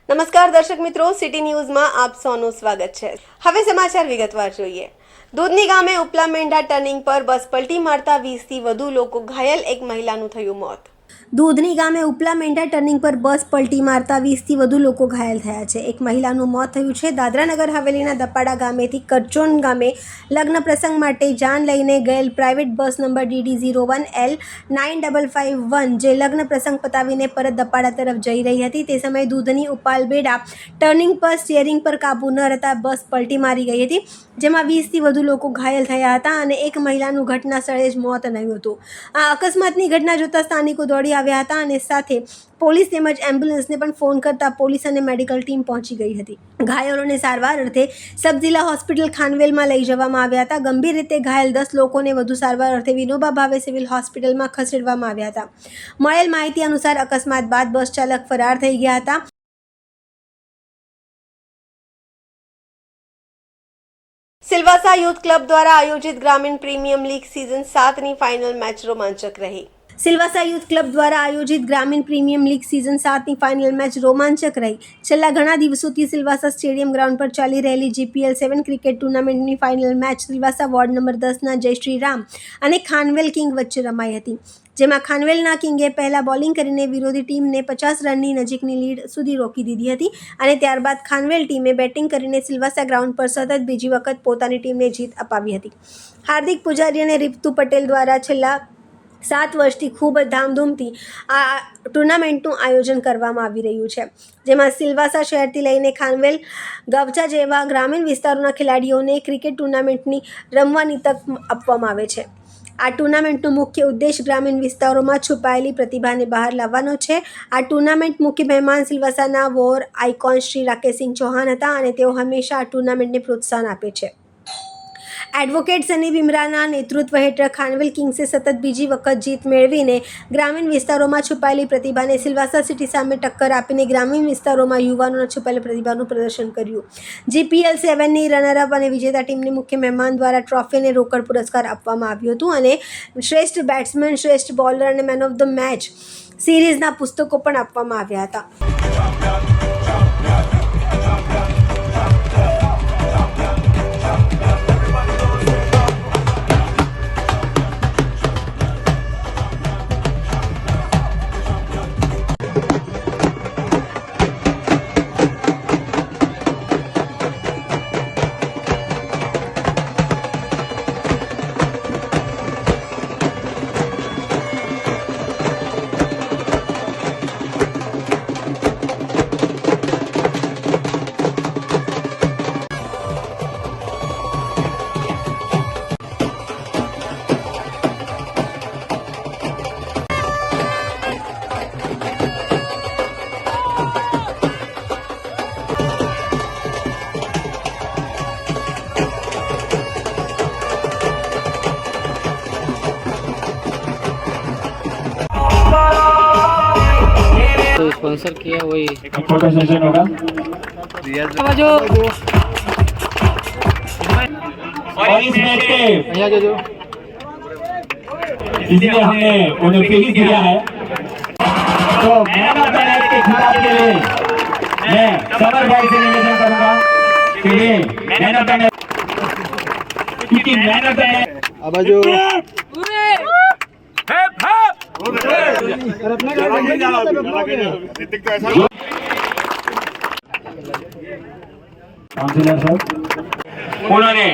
નમસ્કાર દર્શક મિત્રો, સિટી ન્યૂઝમાં આપ સૌનું સ્વાગત છે। હવે સમાચાર વિગતવાર જોઈએ। દૂધની ગામે ઉપલા મેંઢા ટર્નિંગ પર બસ પલટી મારતા 20થી વધુ લોકો ઘાયલ, એક મહિલાનું થયું મોત। દૂધની ગામે ઉપલા મેંઢા ટર્નિંગ પર બસ પલટી મારતા 20થી વધુ લોકો ઘાયલ થયા છે, એક મહિલાનું મોત થયું છે। દાદરા નગર હવેલીના દપાડા ગામેથી કરચોન ગામે લગ્ન પ્રસંગ માટે જાન લઈને ગયેલ પ્રાઇવેટ બસ નંબર DD01L9551 જે લગ્ન પ્રસંગ પતાવીને પરત દપાડા તરફ જઈ રહી હતી તે સમયે દૂધની ઉપાલબેડા ટર્નિંગ પર સ્ટીયરિંગ પર કાબુ ન રહેતા બસ પલટી મારી ગઈ હતી, જેમાં 20થી વધુ લોકો ઘાયલ થયા હતા અને એક મહિલાનું ઘટના સ્થળે જ મોત થયું હતું। આ અકસ્માતની ઘટના જોતા સ્થાનિકો દોડી આવ્યા હતા અને સાથે પોલીસ તેમજ એમ્બ્યુલન્સને પણ ફોન કરતા પોલીસ અને મેડિકલ ટીમ પહોંચી ગઈ હતી। ઘાયલોને સારવાર અર્થે સબ જિલ્લા હોસ્પિટલ ખાનવેલમાં લઈ જવામાં આવ્યા હતા। ગંભીર રીતે ઘાયલ 10 લોકોને વધુ સારવાર અર્થે વિનોબા ભાવે સિવિલ હોસ્પિટલમાં ખસેડવામાં આવ્યા હતા। મળેલ માહિતી અનુસાર અકસ્માત બાદ બસ ચાલક ફરાર થઈ ગયા હતા। સિલવાસા યુથ ક્લબ દ્વારા આયોજિત ગ્રામીણ પ્રીમિયમ લીગ સિઝન 7ની ફાઇનલ મેચ રોમાંચક રહી। સિલવાસા યુથ ક્લબ દ્વારા આયોજિત ગ્રામીણ પ્રીમિયમ લીગ સિઝન 7ની ફાઇનલ મેચ રોમાંચક રહી। છેલ્લા ઘણા દિવસોથી સિલવાસા સ્ટેડિયમ ગ્રાઉન્ડ પર ચાલી રહેલી GPL 7 ક્રિકેટ ટુર્નામેન્ટની final match Silvassa ward number 10ના જય શ્રી રામ અને ખાનવેલ કિંગ વચ્ચે રમાઈ હતી, જેમાં ખાનવેલના કિંગે પહેલા બોલિંગ કરીને વિરોધી ટીમને 50 રનની નજીકની લીડ સુધી રોકી દીધી હતી અને ત્યારબાદ ખાનવેલ ટીમે બેટિંગ કરીને સિલવાસા ગ્રાઉન્ડ પર સતત બીજી વખત પોતાની ટીમને જીત અપાવી હતી। હાર્દિક પૂજારી અને રિપતુ પટેલ દ્વારા છેલ્લા 7 વર્ષથી ખૂબ જ ધામધૂમથી આ ટુર્નામેન્ટનું આયોજન કરવામાં આવી રહ્યું છે, જેમાં સિલવાસા શહેરથી લઈને ખાનવેલ, ગવચા જેવા ગ્રામીણ વિસ્તારોના ખેલાડીઓને ક્રિકેટ ટુર્નામેન્ટની રમવાની તક આપવામાં આવે છે। આ ટુર્નામેન્ટનો મુખ્ય ઉદ્દેશ ગ્રામીણ વિસ્તારોમાં છુપાયેલી પ્રતિભાને બહાર લાવવાનો છે। આ ટુર્નામેન્ટ મુખ્ય મહેમાન સિલવાસાના વોર આઇકોન શ્રી રાકેશસિંહ ચૌહાણ હતા અને તેઓ હંમેશા આ ટુર્નામેન્ટને પ્રોત્સાહન આપે છે। એડવોકેટ સની બિમરાના નેતૃત્વ હેઠળ ખાનવેલ કિંગ્સે સતત બીજી વખત જીત મેળવીને ગ્રામીણ વિસ્તારોમાં છુપાયેલી પ્રતિભાને સિલવાસા સિટી સામે ટક્કર આપીને ગ્રામીણ વિસ્તારોમાં યુવાનોના છુપાયેલી પ્રતિભાનું પ્રદર્શન કર્યું। GPL 7ની રનરઅપ અને વિજેતા ટીમને મુખ્ય મહેમાન દ્વારા ટ્રોફી અને રોકડ પુરસ્કાર આપવામાં આવ્યું હતું અને શ્રેષ્ઠ બેટ્સમેન, શ્રેષ્ઠ બોલર અને મેન ઓફ ધ મેચ સિરીઝના પુસ્તકો પણ આપવામાં આવ્યા હતા। तो स्पॉन्सर किया वही फोटो सेशन होगा और इस मैच के इसलिए हमने उन्हें फीलिंग किया है। तो मैन ऑफ द मैच के खिताब के लिए मैं समर भाई से निवेदन करूंगा कि ये मैन ऑफ द मैच, क्योंकि मैन ऑफ द मैच अब जो काउंसिलर सर उन्होंने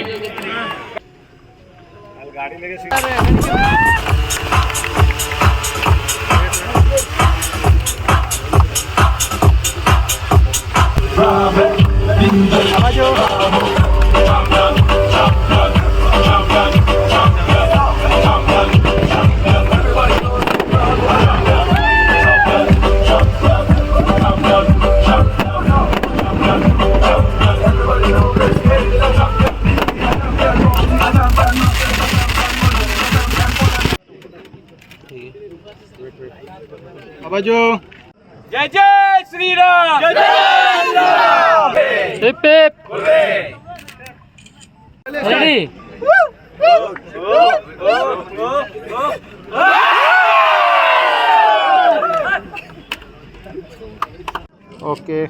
अब जो जय जय श्री राम, जय जय Shri Ram, hip hip ready okay.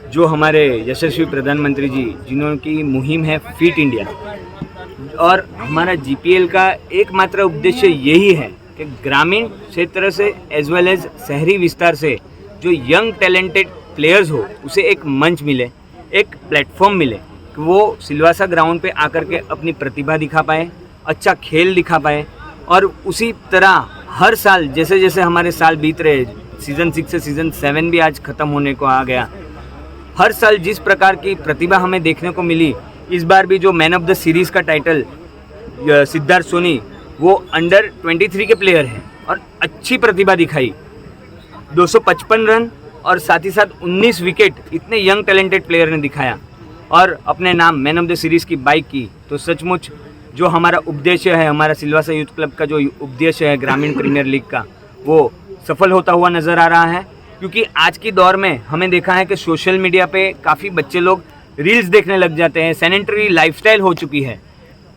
जो हमारे यशस्वी प्रधानमंत्री जी जिन्होंने मुहिम है फिट इंडिया, और हमारा जीपीएल का एकमात्र उद्देश्य यही है कि ग्रामीण क्षेत्र से एज वेल एज शहरी विस्तार से जो यंग टैलेंटेड प्लेयर्स हो उसे एक मंच मिले, एक प्लेटफॉर्म मिले कि वो सिलवासा ग्राउंड पे आकर के अपनी प्रतिभा दिखा पाए, अच्छा खेल दिखा पाए। और उसी तरह हर साल जैसे जैसे हमारे साल बीत रहे, सीज़न 6 से सीज़न 7 भी आज ख़त्म होने को आ गया, हर साल जिस प्रकार की प्रतिभा हमें देखने को मिली, इस बार भी जो मैन ऑफ द सीरीज़ का टाइटल सिद्धार्थ सोनी, वो अंडर 23 के प्लेयर हैं और अच्छी प्रतिभा दिखाई, 255 रन और साथ ही साथ 19 विकेट इतने यंग टैलेंटेड प्लेयर ने दिखाया और अपने नाम मैन ऑफ द सीरीज़ की बाइक की। तो सचमुच जो हमारा उद्देश्य है, हमारा सिलवासा यूथ क्लब का जो उद्देश्य है ग्रामीण प्रीमियर लीग का, वो सफल होता हुआ नज़र आ रहा है। क्योंकि आज की दौर में हमें देखा है कि सोशल मीडिया पे काफ़ी बच्चे लोग रील्स देखने लग जाते हैं, सैनिटरी लाइफस्टाइल हो चुकी है।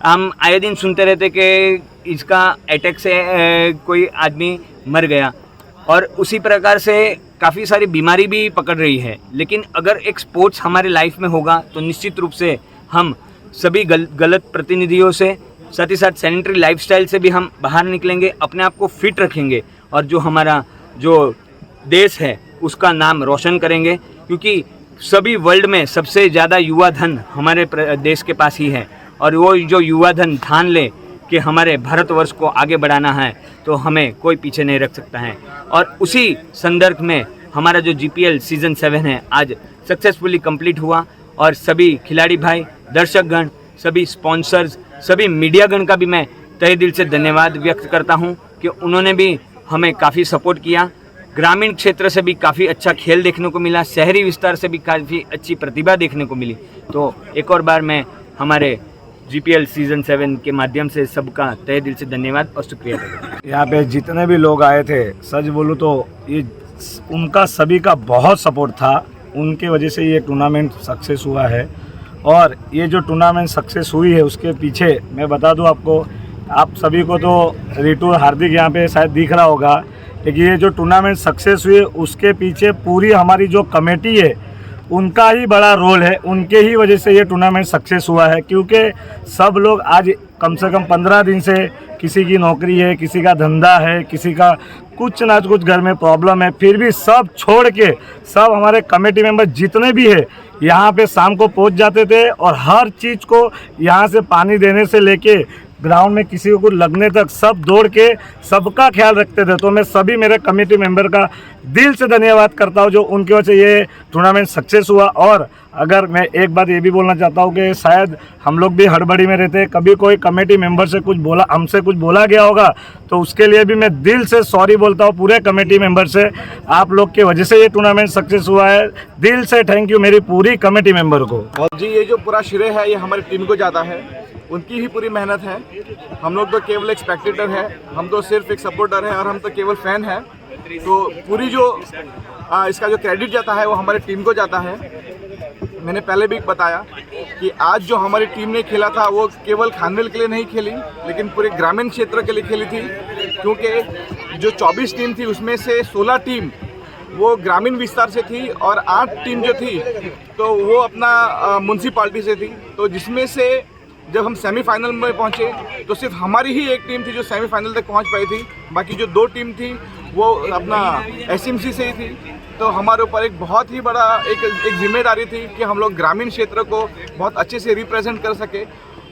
हम आए दिन सुनते रहते कि इसका अटैक से कोई आदमी मर गया, और उसी प्रकार से काफ़ी सारी बीमारी भी पकड़ रही है। लेकिन अगर एक स्पोर्ट्स हमारे लाइफ में होगा तो निश्चित रूप से हम सभी गलत प्रतिनिधियों से, साथ ही साथ सैनिटरी लाइफस्टाइल से भी हम बाहर निकलेंगे, अपने आप को फिट रखेंगे और जो हमारा जो देश है उसका नाम रोशन करेंगे। क्योंकि सभी वर्ल्ड में सबसे ज़्यादा युवा धन हमारे देश के पास ही है, और वो जो युवा धन ठान ले कि हमारे भारतवर्ष को आगे बढ़ाना है तो हमें कोई पीछे नहीं रख सकता है। और उसी संदर्भ में हमारा जो जीपीएल सीज़न 7 है आज सक्सेसफुली कंप्लीट हुआ, और सभी खिलाड़ी भाई, दर्शकगण, सभी स्पॉन्सर्स, सभी मीडियागण का भी मैं तहे दिल से धन्यवाद व्यक्त करता हूं कि उन्होंने भी हमें काफ़ी सपोर्ट किया। ग्रामीण क्षेत्र से भी काफ़ी अच्छा खेल देखने को मिला, शहरी विस्तार से भी काफ़ी अच्छी प्रतिभा देखने को मिली। तो एक और बार मैं हमारे जीपीएल सीज़न 7 के माध्यम से सबका तहे दिल से धन्यवाद और शुक्रिया करता हूँ। यहाँ पे जितने भी लोग आए थे, सच बोलूँ तो ये उनका सभी का बहुत सपोर्ट था, उनके वजह से ये टूर्नामेंट सक्सेस हुआ है। और ये जो टूर्नामेंट सक्सेस हुई है उसके पीछे मैं बता दूं आपको, आप सभी को तो रितु हार्दिक यहाँ पे शायद दिख रहा होगा, लेकिन ये जो टूर्नामेंट सक्सेस हुई है उसके पीछे पूरी हमारी जो कमेटी है उनका ही बड़ा रोल है, उनके ही वजह से ये टूर्नामेंट सक्सेस हुआ है। क्योंकि सब लोग आज कम से कम 15 दिन से, किसी की नौकरी है, किसी का धंधा है, किसी का कुछ ना कुछ घर में प्रॉब्लम है, फिर भी सब छोड़ के सब हमारे कमेटी मेंबर जितने भी है यहाँ पे शाम को पहुँच जाते थे, और हर चीज़ को यहाँ से पानी देने से लेके ग्राउंड में किसी को लगने तक सब दौड़ के सबका ख्याल रखते थे। तो मैं सभी मेरे कमेटी मेंबर का दिल से धन्यवाद करता हूँ जो उनकी वजह से ये टूर्नामेंट सक्सेस हुआ। और अगर मैं एक बात ये भी बोलना चाहता हूँ कि शायद हम लोग भी हड़बड़ी में रहते, कभी कोई कमेटी मेंबर से कुछ बोला, हमसे कुछ बोला गया होगा तो उसके लिए भी मैं दिल से सॉरी बोलता हूँ पूरे कमेटी मेंबर से। आप लोग की वजह से ये टूर्नामेंट सक्सेस हुआ है, दिल से थैंक यू मेरी पूरी कमेटी मेंबर को। और जी ये जो पूरा श्रेय है ये हमारी टीम को जाता है, उनकी ही पूरी मेहनत है। हम लोग तो केवल एक स्पेक्टेटर है, हम तो सिर्फ एक सपोर्टर है और हम तो केवल फैन है। तो पूरी जो इसका जो क्रेडिट जाता है वो हमारी टीम को जाता है। मैंने पहले भी बताया कि आज जो हमारी टीम ने खेला था वो केवल खानवेल के लिए नहीं खेली, लेकिन पूरे ग्रामीण क्षेत्र के लिए खेली थी। क्योंकि जो 24 टीम थी उसमें से 16 टीम वो ग्रामीण विस्तार से थी और 8 टीम जो थी तो वो अपना म्यूनसिपाल्टी से थी। तो जिसमें से जब हम सेमीफाइनल में पहुंचे तो सिर्फ हमारी ही एक टीम थी जो सेमीफाइनल तक पहुंच पाई थी, बाकी जो 2 टीम थी वो अपना एसएमसी से ही थी। तो हमारे ऊपर एक बहुत ही बड़ा एक जिम्मेदारी थी कि हम लोग ग्रामीण क्षेत्र को बहुत अच्छे से रिप्रेजेंट कर सके,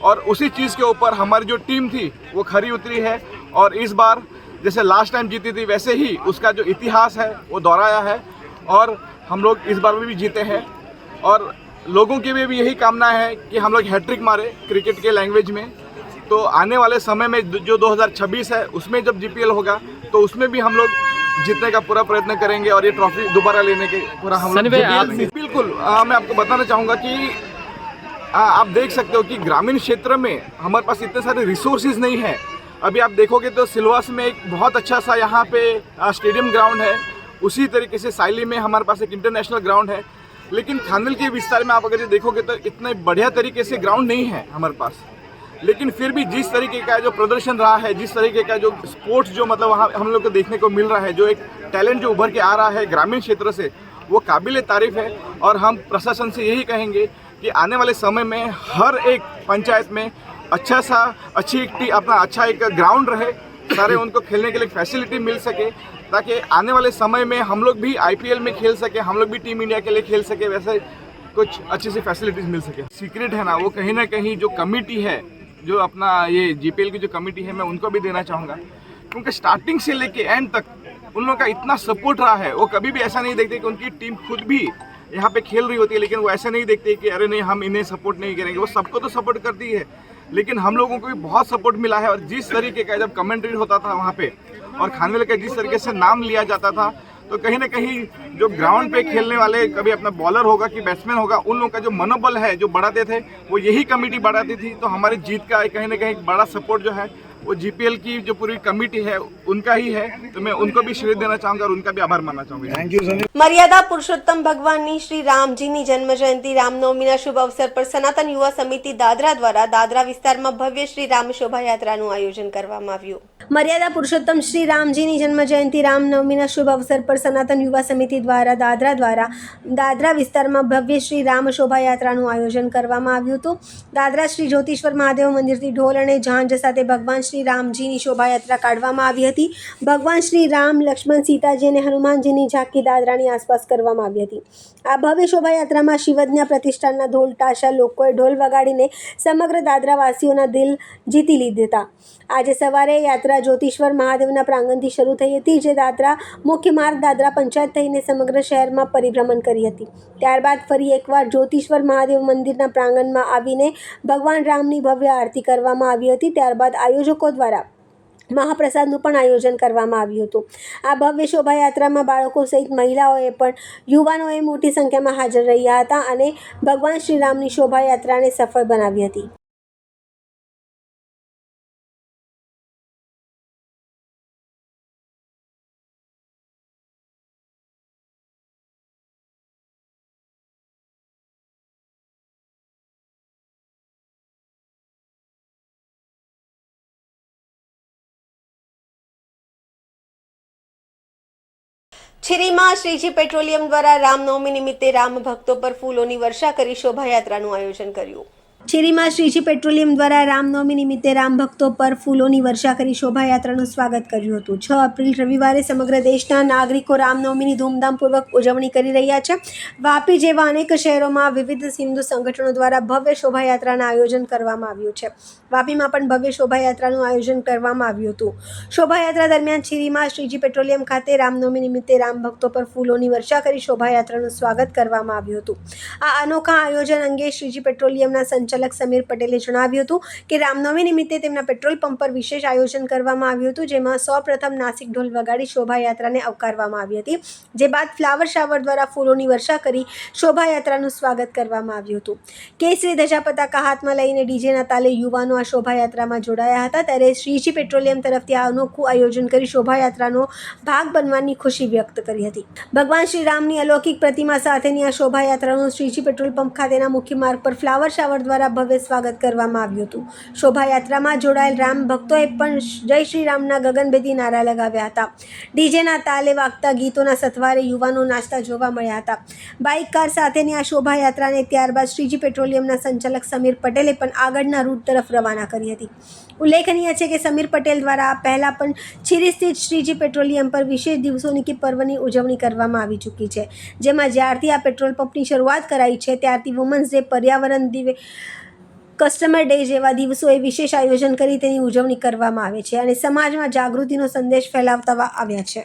और उसी चीज़ के ऊपर हमारी जो टीम थी वो खरी उतरी है। और इस बार जैसे लास्ट टाइम जीती थी वैसे ही उसका जो इतिहास है वो दोहराया है, और हम लोग इस बार भी जीते हैं। और लोगों की भी यही कामना है कि हम लोग हैट्रिक मारे क्रिकेट के लैंग्वेज में। तो आने वाले समय में जो 2026 है उसमें जब जीपीएल होगा तो उसमें भी हम लोग जीतने का पूरा प्रयत्न करेंगे और ये ट्रॉफी दोबारा लेने के पूरा हम लोग बिल्कुल। मैं आपको बताना चाहूँगा कि आप देख सकते हो कि ग्रामीण क्षेत्र में हमारे पास इतने सारे रिसोर्सेज नहीं है। अभी आप देखोगे तो सिलवास में एक बहुत अच्छा सा यहाँ पे स्टेडियम ग्राउंड है, उसी तरीके से साइली में हमारे पास एक इंटरनेशनल ग्राउंड है। लेकिन खानवेल के विस्तार में आप अगर ये देखोगे तो इतने बढ़िया तरीके से ग्राउंड नहीं है हमारे पास। लेकिन फिर भी जिस तरीके का जो प्रदर्शन रहा है, जिस तरीके का जो स्पोर्ट्स जो मतलब वहाँ हम लोग को देखने को मिल रहा है, जो एक टैलेंट जो उभर के आ रहा है ग्रामीण क्षेत्र से, वो काबिल तारीफ है। और हम प्रशासन से यही कहेंगे कि आने वाले समय में हर एक पंचायत में अच्छी एक ग्राउंड रहे, सारे उनको खेलने के लिए फैसिलिटी मिल सके, ताकि आने वाले समय में हम लोग भी IPL में खेल सके, हम लोग भी टीम इंडिया के लिए खेल सके, वैसे कुछ अच्छी सी फैसिलिटीज मिल सके। सीक्रेट है ना, वो कहीं ना कहीं जो कमेटी है, जो अपना ये GPL की जो कमेटी है, मैं उनको भी देना चाहूँगा, क्योंकि स्टार्टिंग से लेके एंड तक उन लोगों का इतना सपोर्ट रहा है। वो कभी भी ऐसा नहीं देखते कि उनकी टीम खुद भी यहाँ पे खेल रही होती है, लेकिन वो ऐसा नहीं देखते कि अरे नहीं हम इन्हें सपोर्ट नहीं करेंगे। वो सबको तो सपोर्ट करती है, लेकिन हम लोगों को भी बहुत सपोर्ट मिला है। और जिस तरीके का जब कमेंट्री होता था वहाँ पे और खानवेल का जिस तरीके से नाम लिया जाता था, तो कहीं ना कहीं जो ग्राउंड पे खेलने वाले, कभी अपना बॉलर होगा कि बैट्समैन होगा, उन लोगों का जो मनोबल है जो बढ़ाते थे, वो यही कमेटी बढ़ाती थी। तो हमारी जीत का कहीं ना कहीं बड़ा सपोर्ट जो है वो GPL की जो पूरी कमेटी है उनका ही है। तो मैं उनको भी श्रेय देना चाहूँगा और उनका भी आभार मानना चाहूँगा। Thank you Sunny. મર્યાદા પુરુષોત્તમ ભગવાનની શ્રી રામજીની જન્મ જયંતિ રામનવમીના શુભ અવસર પર સનાતન યુવા સમિતિ દાદરા દ્વારા દાદરા વિસ્તારમાં ભવ્ય શ્રી રામ શોભાયાત્રાનું આયોજન કરવામાં આવ્યું। મર્યાદા પુરુષોત્તમ શ્રી રામજીની જન્મ જયંતિ રામનવમીના શુભ અવસર પર સનાતન યુવા સમિતિ દ્વારા દાદરા વિસ્તારમાં ભવ્ય શ્રી રામ શોભાયાત્રાનું આયોજન કરવામાં આવ્યું હતું। દાદરા શ્રી જ્યોતિશ્વર મહાદેવ મંદિરથી ઢોલ અને ઝાંઝ સાથે ભગવાન શ્રી રામજીની શોભાયાત્રા કાઢવામાં આવી હતી। ભગવાન શ્રી રામ, લક્ષ્મણ, સીતાજી અને હનુમાનજીની ઝાંકી દાદરાની આસપાસ કરવામાં આવી હતી। આ ભવ્ય શોભાયાત્રામાં શિવજ્ઞા પ્રતિષ્ઠાનના ઢોલ તાશા લોકોએ ઢોલ વગાડીને સમગ્ર દાદરાવાસીઓના દિલ જીતી લીધા હતા। આજે સવારે યાત્રા જ્યોતિશ્વર મહાદેવના પ્રાંગણથી શરૂ થઈ હતી, જે દાદરા મુખ્ય માર્ગ દાદરા પંચાયત થઈને સમગ્ર શહેરમાં પરિભ્રમણ કરી હતી। ત્યારબાદ ફરી એકવાર જ્યોતિશ્વર મહાદેવ મંદિરના પ્રાંગણમાં આવીને ભગવાન રામની ભવ્ય આરતી કરવામાં આવી હતી। ત્યારબાદ આયોજકો દ્વારા મહાપ્રસાદનું પણ આયોજન કરવામાં આવ્યું હતું। આ ભવ્ય શોભાયાત્રામાં બાળકો સહિત મહિલાઓએ પણ યુવાનોએ મોટી સંખ્યામાં હાજર રહ્યા હતા અને ભગવાન શ્રી રામની શોભાયાત્રાને સફળ બનાવી હતી। છીરીમાં શ્રીજી પેટ્રોલિયમ દ્વારા રામનવમી નિમિત્તે રામ ભક્તો પર ફૂલોની વર્ષા કરી શોભાયાત્રાનું આયોજન કર્યું। છીરીમાં શ્રીજી પેટ્રોલિયમ દ્વારા રામનવમી નિમિત્તે રામ ભક્તો પર ફૂલોની વર્ષા કરી શોભાયાત્રાનું સ્વાગત કર્યું હતું। 6 એપ્રિલ રવિવારે સમગ્ર દેશના નાગરિકો રામનવમીની ધૂમધામપૂર્વક ઉજવણી કરી રહ્યા છે। વાપી જેવા અનેક શહેરોમાં વિવિધ હિન્દુ સંગઠનો દ્વારા ભવ્ય શોભાયાત્રાનું આયોજન કરવામાં આવ્યું છે। વાપીમાં પણ ભવ્ય શોભાયાત્રાનું આયોજન કરવામાં આવ્યું હતું। શોભાયાત્રા દરમિયાન છીરીમાં શ્રીજી પેટ્રોલિયમ ખાતે રામનવમી નિમિત્તે રામ ભક્તો પર ફૂલોની વર્ષા કરી શોભાયાત્રાનું સ્વાગત કરવામાં આવ્યું હતું। આ અનોખા આયોજન અંગે શ્રીજી પેટ્રોલિયમના સંચાલક સમીર પટેલે જણાવ્યું હતું કે રામનવમી નિમિત્તે તેમના પેટ્રોલ પંપ પર વિશેષ આયોજન કરવામાં આવ્યું હતું, જેમાં સૌપ્રથમ નાસિક ઢોલ વગાડી શોભાયાત્રાને આવકારવામાં આવી હતી, જે બાદ ફ્લાવર શાવર દ્વારા ફૂલોની વર્ષા કરી શોભાયાત્રાનું સ્વાગત કરવામાં આવ્યું હતું। કેસરી ધજા પતાકા હાથમાં લઈને ડીજેના તાલે યુવાનો આ શોભાયાત્રામાં જોડાયા હતા। ત્યારે શ્રીજી પેટ્રોલિયમ તરફથી આ અનોખું આયોજન કરી શોભાયાત્રાનો ભાગ બનવાની ખુશી વ્યક્ત કરી હતી। ભગવાન શ્રી રામની અલૌકિક પ્રતિમા સાથેની આ શોભાયાત્રાનું શ્રીજી પેટ્રોલ પંપ ખાતેના મુખ્ય માર્ગ પર ફ્લાવર શાવર દ્વારા ભવ્ય સ્વાગત કરવામાં આવ્યું હતું। શોભાયાત્રામાં જોડાયેલ રામ ભક્તોએ પણ જય શ્રી રામના ગગનભેદી નારા લગાવ્યા હતા। ડીજેના તાલે વાગતા ગીતોના સથવારે યુવાનો નાચતા જોવા મળ્યા હતા। બાઇક કાર સાથેની આ શોભાયાત્રાને ત્યારબાદ શ્રીજી પેટ્રોલિયમના સંચાલક સમીર પટેલે પણ આગળના રૂટ તરફ રવાના કરી હતી। ઉલ્લેખનીય છે કે સમીર પટેલ દ્વારા પહેલાં પણ છીરી સ્થિત શ્રીજી પેટ્રોલિયમ પર વિશેષ દિવસોની કે પર્વની ઉજવણી કરવામાં આવી ચૂકી છે, જેમાં જ્યારથી આ પેટ્રોલ પંપની શરૂઆત કરાઈ છે ત્યારથી વુમન્સ ડે, પર્યાવરણ દિવસ, કસ્ટમર ડે જેવા દિવસોએ વિશેષ આયોજન કરી તેની ઉજવણી કરવામાં આવે છે અને સમાજમાં જાગૃતિનો સંદેશ ફેલાવતા આવ્યા છે।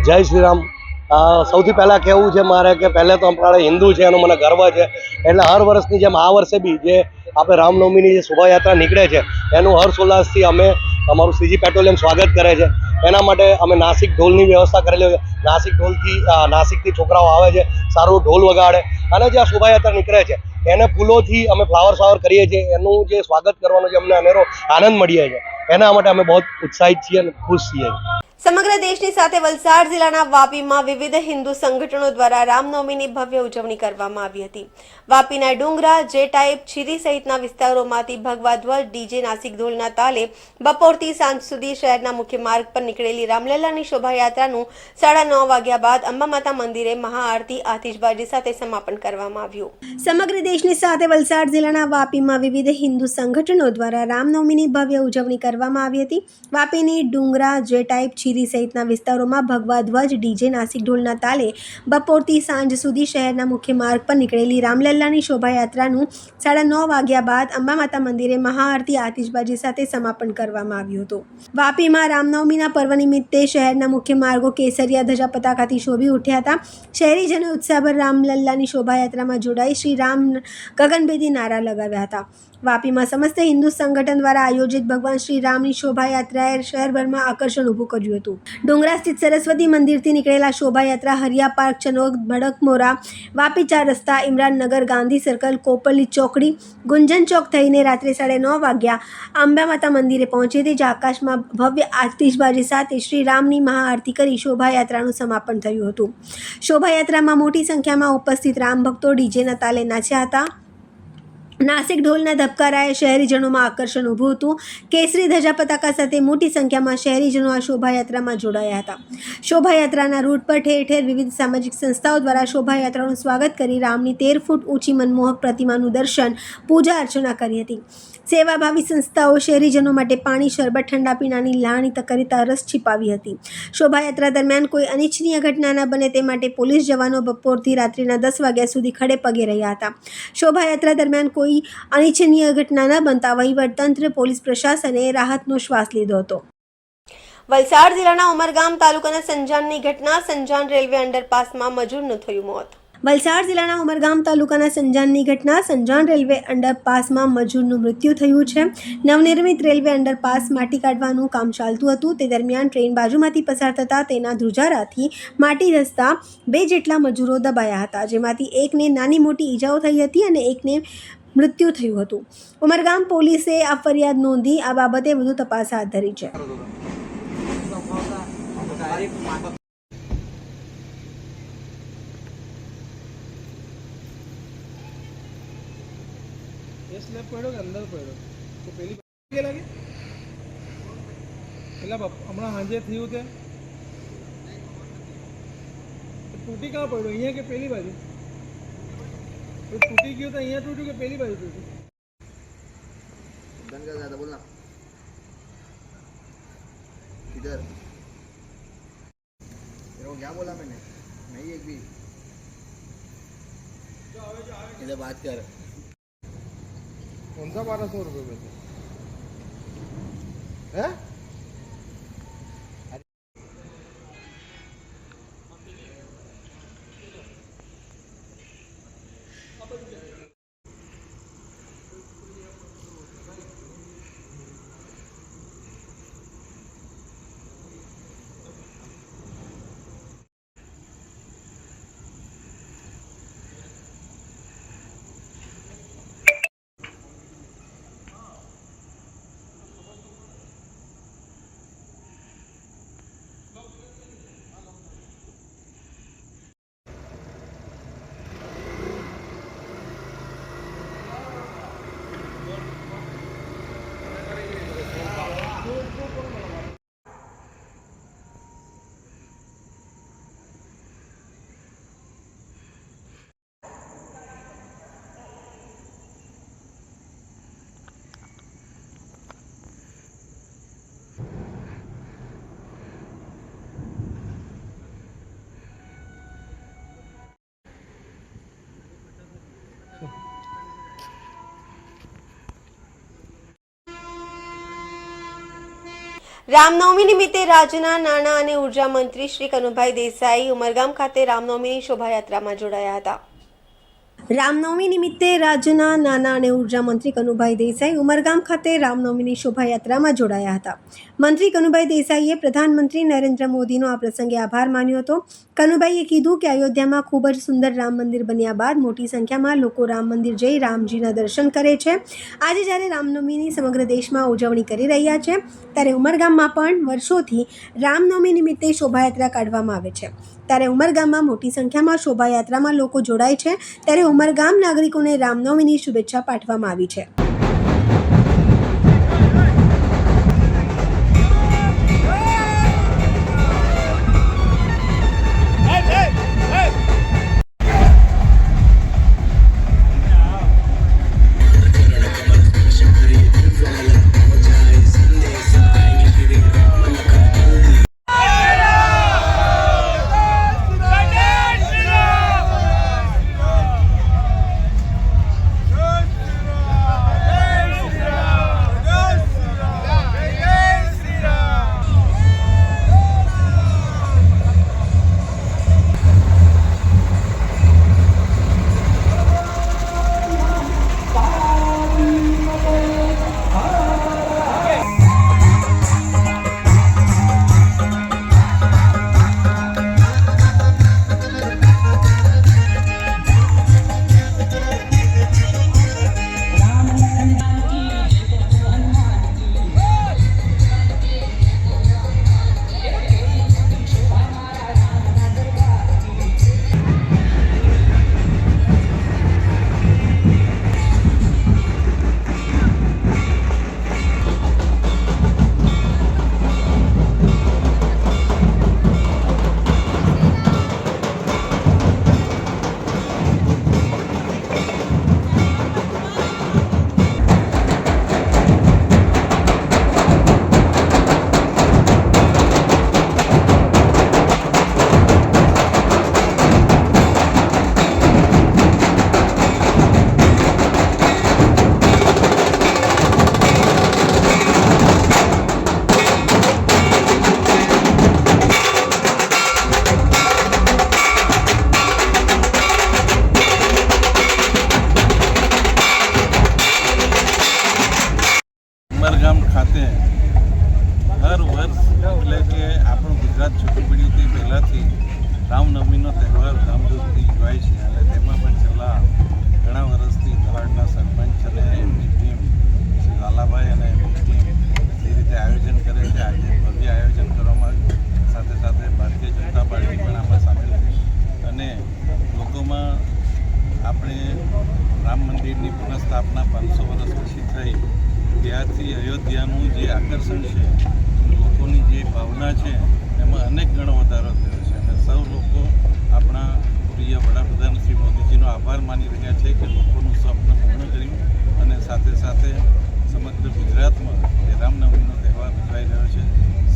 જય શ્રી રામ. સૌથી પહેલાં કહેવું છે મારે કે પહેલે તો આપણે હિન્દુ છે એનો મને ગર્વ છે, એટલે હર વર્ષની જેમ આ વર્ષે બી જે આપણે રામનવમીની જે શોભાયાત્રા નીકળે છે એનું હર્ષોલ્લાસથી અમે અમારું સીજી પેટ્રોલિયમ સ્વાગત કરે છે. એના માટે અમે નાસિક ઢોલની વ્યવસ્થા કરેલી છે. નાસિકથી છોકરાઓ આવે છે, સારું ઢોલ વગાડે અને જે આ શોભાયાત્રા નીકળે છે એને ફૂલોથી અમે ફ્લાવર કરીએ છીએ. એનું જે સ્વાગત કરવાનો જે અમને અનેરો આનંદ મળીએ છે એના માટે અમે બહુ ઉત્સાહિત છીએ અને ખુશ છીએ. સમગ્ર દેશની સાથે વલસાડ જિલ્લાના વાપીમાં વિવિધ હિન્દુ સંગઠનો દ્વારા રામનવમીની ભવ્ય ઉજવણી કરવામાં આવી હતી. વાપીના ડુંગરા, જે ટાઈપ, છીરી સહિતના વિસ્તારોમાંથી ભગવા ધ્વજ, ડીજે, નાસિક ઢોલના તાલે બપોરથી સાંજ સુધી શહેરના મુખ્ય માર્ગ પર નીકળેલી રામલલ્લાની શોભાયાત્રાનું 9:30 વાગ્યા બાદ અંબા માતા મંદિરે મહાઆરતી આતિશબાજી સાથે સમાપન કરવામાં આવ્યું. સમગ્ર દેશની સાથે વલસાડ જિલ્લાના વાપીમાં વિવિધ હિન્દુ સંગઠનો દ્વારા રામનવમીની ભવ્ય ઉજવણી કરવામાં આવી હતી. વાપીની ડુંગરા, જે ટાઈપ, છીરી સહિતના વિસ્તારોમાં ભગવા ધ્વજ, ડીજે, નાસિક ઢોલના તાલે બપોરથી સાંજ સુધી શહેરના મુખ્ય માર્ગ પર નીકળેલી રામલલ્લાની શોભાયાત્રાનું 9:30 વાગ્યા બાદ અંબા માતા મંદિરે મહાઆરતી આતિશબાજી સાથે સમાપન કરવામાં આવ્યું હતું. વાપીમાં રામનવમીના પર્વ નિમિત્તે શહેરના મુખ્ય માર્ગો કેસરિયા ધજા પતાકાથી શોભી ઉઠ્યા હતા. શહેરીજનોએ ઉત્સાહભર રામલલ્લાની શોભાયાત્રામાં જોડાઈ શ્રી રામ ગગનભેદી નારા લગાવ્યા હતા. વાપીમાં સમસ્ત હિન્દુ સંગઠન દ્વારા આયોજિત ભગવાન શ્રી રામની શોભાયાત્રાએ શહેરભરમાં આકર્ષણ ઊભું કર્યું હતું. ડુંગરા સ્થિત સરસ્વતી મંદિરથી નીકળેલા શોભાયાત્રા હરિયા પાર્ક, ચનોક, ભડકમોરા, વાપી 4 રસ્તા, ઇમરાનનગર, ગાંધી સર્કલ, કોપરલી ચોકડી, ગુંજન ચોક થઈને રાત્રે 9:30 વાગ્યા અંબા માતા મંદિરે પહોંચી હતી, જ્યાં આકાશમાં ભવ્ય આતિશબાજી સાથે શ્રી રામની મહાઆરતી કરી શોભાયાત્રાનું સમાપન થયું હતું. શોભાયાત્રામાં મોટી સંખ્યામાં ઉપસ્થિત રામ ભક્તો ડીજેના તાલે નાચ્યા હતા. નાસિક ઢોલના ધબકારાએ શહેરીજનોમાં આકર્ષણ ઊભું હતું. કેસરી ધજા પતાકા સાથે મોટી સંખ્યામાં શહેરીજનો આ શોભાયાત્રામાં જોડાયા હતા. શોભાયાત્રાના રૂટ પર ઠેર ઠેર વિવિધ સામાજિક સંસ્થાઓ દ્વારા શોભાયાત્રાનું સ્વાગત કરી રામની 13 ફૂટ ઊંચી મનમોહક પ્રતિમાનું દર્શન, પૂજા અર્ચના કરી હતી. સેવાભાવી સંસ્થાઓ શહેરીજનો માટે પાણી, શરબત, ઠંડા પીણાની લાણી કરી તરસ छिपाવી હતી. શોભાયાત્રા દરમિયાન કોઈ અનિચ્છનીય ઘટના ન બને તે માટે પોલીસ જવાનો બપોરથી રાત્રિના 10 વાગ્યા સુધી ખડે પગે રહ્યા હતા. શોભાયાત્રા દરમિયાન કોઈ અનિચ્છનીય ઘટના ન બનતા વહીવટતંત્ર, પોલીસ પ્રશાસને રાહતનો શ્વાસ લીધો હતો. વલસાડ જિલ્લાના ઉમરગામ તાલુકાના સંજાણની ઘટના, સંજાણ રેલવે અંડરપાસમાં મજૂરનું થયું મોત. વલસાડ જિલ્લાના ઉમરગામ તાલુકાના સંજાણની ઘટના, સંજાણ રેલવે અંડરપાસમાં મજૂરનું મૃત્યુ થયું છે. નવનિર્મિત રેલવે અંડરપાસ માટી કાઢવાનું કામ ચાલતું હતું. તે દરમિયાન ટ્રેન બાજુમાંથી પસાર થતાં તેના ધ્રુજારાથી માટી ધસતા 2 જેટલા મજૂરો દબાયા હતા, જેમાંથી એકને નાની મોટી ઈજાઓ થઈ હતી અને એકને મૃત્યુ થયું હતું. ઉમરગામ પોલીસે આ ફરિયાદ નોંધી આ બાબતે વધુ તપાસ હાથ ધરી છે. સ્લેબ પડ્યો કે અંદર પડ્યો તો પેલી કે લાગે પેલા હમણાં સાંજે થયું તે તૂટી ક્યાં પડ્યો, અહીંયા કે પેલી બાજુ તૂટી ગયું તો અહીંયા તૂટ્યું કે પેલી બાજુ તૂટ્યું? बंद कर ज्यादा बोलना इधर तेरे को क्या बोला मैंने नहीं एक भी इधर बात कर कौन सा 1200 रुपये में है? રામનવમી નિમિત્તે રાજ્યના નાણાં અને ઉર્જા મંત્રી શ્રી કનુભાઈ દેસાઈ ઉમરગામ ખાતે રામનવમીની શોભાયાત્રામાં જોડાયા હતા. રામનવમી નિમિત્તે રાજ્યના નાણાં અને ઉર્જા મંત્રી કનુભાઈ દેસાઈ ઉમરગામ ખાતે રામનવમીની શોભાયાત્રામાં જોડાયા હતા. મંત્રી કનુભાઈ દેસાઈએ પ્રધાનમંત્રી નરેન્દ્ર મોદીનો આ પ્રસંગે આભાર માન્યો હતો. કનુભાઈએ કીધું કે અયોધ્યામાં ખૂબ જ સુંદર રામ મંદિર બન્યા બાદ મોટી સંખ્યામાં લોકો રામ મંદિર જઈ રામજીના દર્શન કરે છે. આજે જ્યારે રામનવમીની સમગ્ર દેશમાં ઉજવણી કરી રહ્યા છે ત્યારે ઉમરગામમાં પણ વર્ષોથી રામનવમી નિમિત્તે શોભાયાત્રા કાઢવામાં આવે છે. ત્યારે ઉમરગામમાં મોટી સંખ્યામાં શોભાયાત્રામાં લોકો જોડાય છે ત્યારે ઉમરગામ નાગરિકોને રામનવમીની શુભેચ્છા પાઠવવામાં આવી છે. ઉમરગામ ખાતે હર વર્ષ એટલે કે આપણું ગુજરાત છૂટું પડ્યું તે પહેલાંથી રામનવમીનો તહેવાર ધામધૂમથી ઉજવાય છે અને તેમાં પણ છેલ્લા ઘણા વર્ષથી ધરાડના સરપંચ અને એમની ટીમ શ્રી લાલાભાઈ અને એમની ટીમ એ રીતે આયોજન કરે છે. આજે ભવ્ય આયોજન કરવામાં આવ્યું. સાથે સાથે ભારતીય જનતા પાર્ટી પણ આમાં સામેલ થઈ અને લોકોમાં આપણે રામ મંદિરની પુનઃસ્થાપના 500 વર્ષ પછી થઈ ત્યારથી અયોધ્યાનું જે આકર્ષણ છે, લોકોની જે ભાવના છે એમાં અનેક ગણો વધારો થયો છે અને સૌ લોકો આપણા પ્રિય વડાપ્રધાન શ્રી મોદીજીનો આભાર માની રહ્યા છે કે લોકોનું સ્વપ્ન પૂર્ણ કર્યું અને સાથે સાથે સમગ્ર ગુજરાતમાં જે રામનવમીનો તહેવાર ઉજવાઈ રહ્યો છે.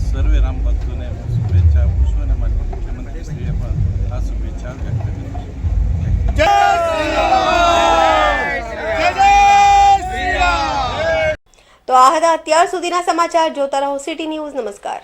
સર્વે રામ ભક્તોને હું શુભેચ્છા આપું છું અને માન્ય મુખ્યમંત્રીશ્રીએ પણ આ શુભેચ્છા વ્યક્ત કરી છે. તો આ હતા અત્યાર સુધીના સમાચાર. જોતા રહો સિટી ન્યૂઝ. નમસ્કાર.